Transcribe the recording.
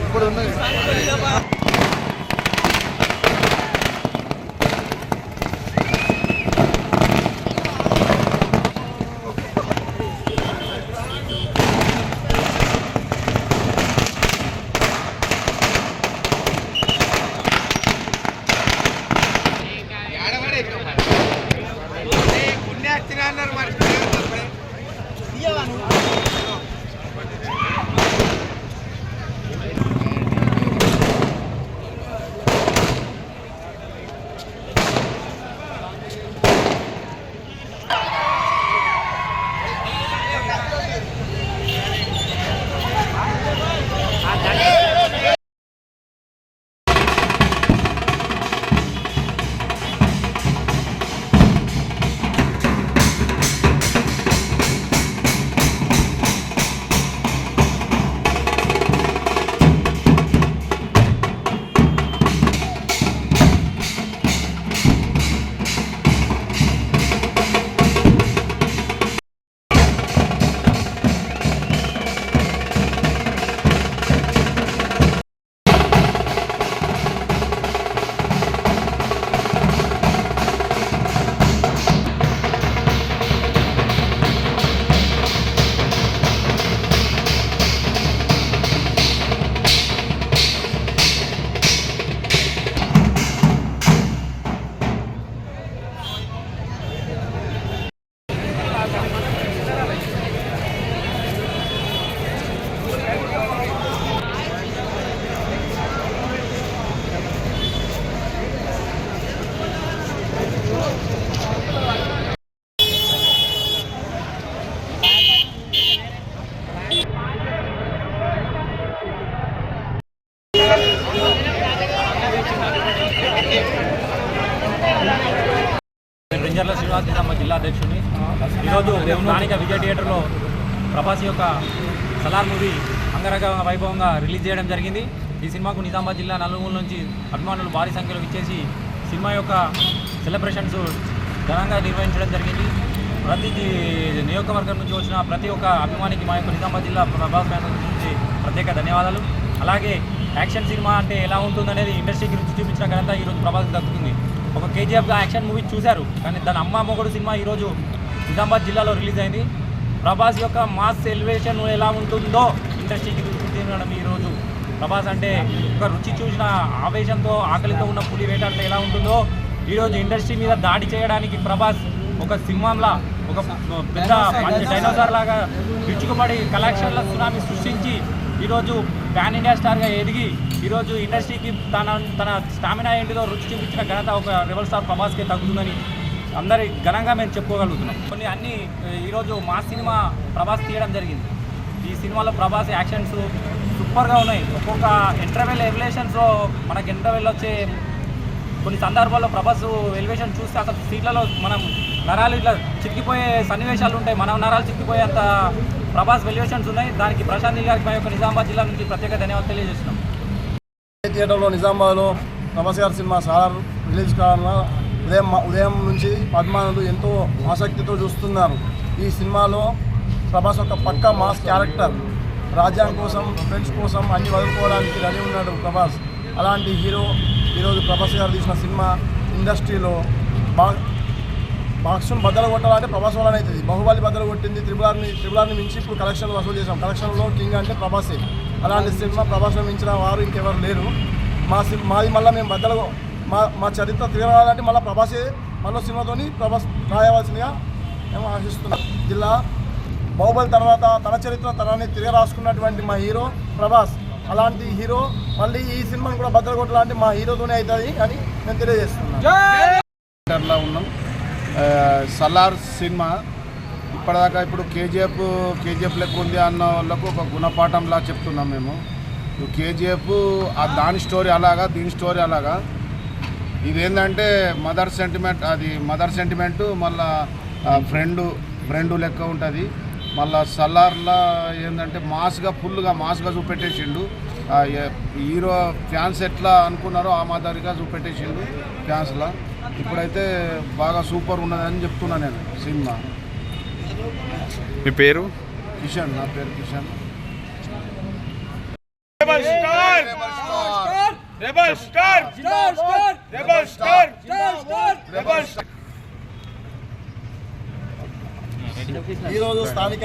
ఇప్పుడు ఉన్నాయి. రింజర్ల శ్రీనివాస్ నిజామాబాద్ జిల్లా అధ్యక్షుడిని. ఈరోజు స్థానిక విజయ్ థియేటర్లో ప్రభాస్ యొక్క సలార్ మూవీ అంగరంగ వైభవంగా రిలీజ్ చేయడం జరిగింది. ఈ సినిమాకు నిజామాబాద్ జిల్లా నలుమూల నుంచి అభిమానులు భారీ సంఖ్యలో విచ్చేసి సినిమా యొక్క సెలబ్రేషన్స్ ఘనంగా నిర్వహించడం జరిగింది. ప్రతి నియోజకవర్గం నుంచి వచ్చిన ప్రతి ఒక్క అభిమానికి మా యొక్క నిజామాబాద్ జిల్లా ప్రభాస్ ఫ్యాన్స్ నుంచి ప్రత్యేక ధన్యవాదాలు. అలాగే యాక్షన్ సినిమా అంటే ఎలా ఉంటుందనేది ఇండస్ట్రీకి రుచి చూపించిన ఘనత ఈరోజు ప్రభాస్ దక్కుతుంది. ఒక కేజీఎఫ్గా యాక్షన్ మూవీ చూశారు, కానీ దాని అమ్మ మొగుడు సినిమా ఈరోజు నిజామాబాద్ జిల్లాలో రిలీజ్ అయింది. ప్రభాస్ యొక్క మాస్ ఎలివేషన్ ఎలా ఉంటుందో ఇండస్ట్రీకి చూపించడం ఈరోజు ప్రభాస్ అంటే ఒక రుచి చూసిన ఆవేశంతో ఆకలితో ఉన్న పులి వేటాడితే ఎలా ఉంటుందో ఈరోజు ఇండస్ట్రీ మీద దాడి చేయడానికి ప్రభాస్ ఒక సింహంలా ఒక పెద్ద డైనోసార్ లాగా విచ్చుకుపడి కలెక్షన్ల సునామీ సృష్టించి ఈరోజు ప్యాన్ ఇండియా స్టార్గా ఎదిగి ఈరోజు ఇండస్ట్రీకి తన స్టామినా ఏంటిదో రుచి చూపించిన ఘనత ఒక రెబల్ స్టార్ ప్రభాస్కే తగ్గుతుందని అందరి ఘనంగా మేము చెప్పుకోగలుగుతున్నాం. కొన్ని అన్ని ఈరోజు మా సినిమా ప్రభాస్ తీయడం జరిగింది. ఈ సినిమాలో ప్రభాస్ యాక్షన్స్ సూపర్గా ఉన్నాయి. ఒక్కొక్క ఇంటర్వెల్ ఎలివేషన్స్లో మనకి ఇంటర్వెల్ వచ్చే కొన్ని సందర్భాల్లో ప్రభాస్ ఎలివేషన్ చూస్తే అసలు సీట్లలో మనం నరాలు ఇట్లా చిక్కిపోయే సన్నివేశాలు ఉంటాయి. మన నరాలు చిక్కిపోయేంత ప్రభాస్ ఎలివేషన్స్ ఉన్నాయి. దానికి ప్రశాంత్ నీల్ గారికి మా యొక్క నిజామాబాద్ జిల్లా నుంచి ప్రత్యేక ధన్యవాదాలు తెలియజేస్తున్నాం. థియేటర్లో నిజామాబాద్లో ప్రభాస్ గారి సినిమా సాలార్ రిలీజ్ కావాలన్నా ఉదయం నుంచి అభిమానులు ఎంతో ఆసక్తితో చూస్తున్నారు. ఈ సినిమాలో ప్రభాస్ ఒక పక్కా మాస్ క్యారెక్టర్, రాజ్యాంగం కోసం ఫ్రెండ్స్ కోసం అన్ని వదులుకోవడానికి రెడీ ఉన్నాడు ప్రభాస్. అలాంటి హీరో ఈరోజు ప్రభాస్ గారు తీసిన సినిమా ఇండస్ట్రీలో బాక్స్ను బద్దలు కొట్టాలంటే ప్రభాస్ వల్ల అవుతుంది. బాహుబలి బద్దలు కొట్టింది, త్రిబులార్ని మించి ఇప్పుడు కలెక్షన్లు వసూలు చేసాం. కలెక్షన్లో కింగ్ అంటే ప్రభాసే. అలాంటి సినిమా ప్రభాస్ను మించిన వారు ఇంకెవరు లేరు. మాది మళ్ళీ మేము బద్దలు మా చరిత్ర తిరగాలంటే మళ్ళీ ప్రభాసే మళ్ళీ సినిమాతోని ప్రభాస్ రాయవలసిందిగా మేము ఆశిస్తున్నాం. జిల్లా బాహుబలి తర్వాత తన చరిత్ర తనని తిరగరాసుకున్నటువంటి మా హీరో ప్రభాస్. అలాంటి హీరో మళ్ళీ ఈ సినిమాని కూడా బద్దలు కొట్టాలంటే మా హీరోతోనే అవుతుంది అని నేను తెలియజేస్తున్నాను. ఉన్నాం సలార్ సినిమా ఇప్పటిదాకా ఇప్పుడు కేజీఎఫ్ లెక్క ఉంది అన్న వాళ్ళకు ఒక గుణపాఠంలా చెప్తున్నాం మేము. కేజీఎఫ్ దాని స్టోరీ అలాగా, దీని స్టోరీ అలాగా. ఇదేంటంటే మదర్ సెంటిమెంటు మళ్ళా ఫ్రెండు లెక్క ఉంటుంది. మళ్ళీ సలార్లా ఏంటంటే ఫుల్గా మాస్గా చూపెట్టేసిండు. హీరో ఫ్యాన్స్ ఎట్లా అనుకున్నారో ఆ మాదిరిగా చూపెట్టేసిండు ఫ్యాన్స్లా. ఇప్పుడైతే బాగా సూపర్ ఉన్నదని చెప్తున్నా నేను సినిమా. మీ పేరు? కిషన్, నా పేరు కిషన్. ఈరోజు స్థానిక